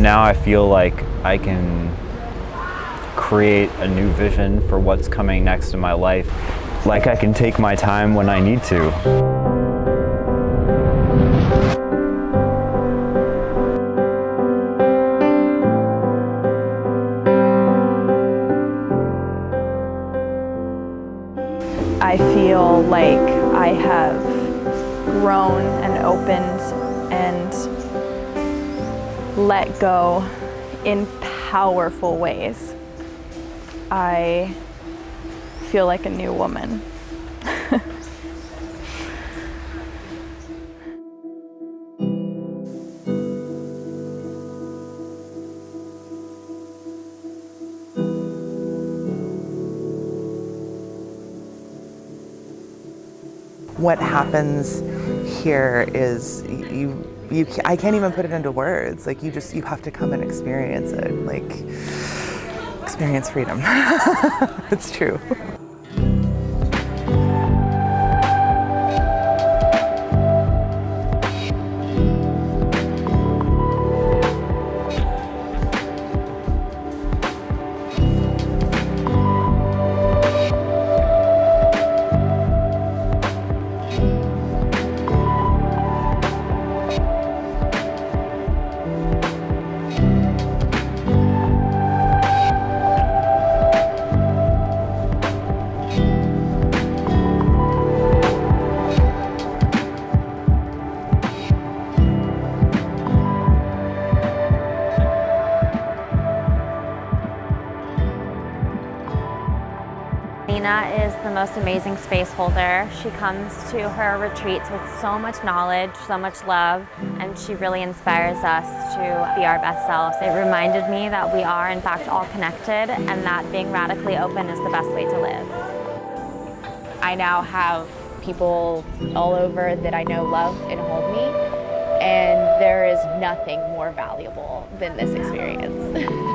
now I feel like I can create a new vision for what's coming next in my life. Like I can take my time when I need to. I feel like I have grown and opened and let go in powerful ways. I feel like a new woman. What happens here is I can't even put it into words. Like you have to come and experience it. Like experience freedom. It's true. Selina is the most amazing space holder. She comes to her retreats with so much knowledge, so much love, and she really inspires us to be our best selves. It reminded me that we are in fact all connected and that being radically open is the best way to live. I now have people all over that I know love and hold me, and there is nothing more valuable than this experience.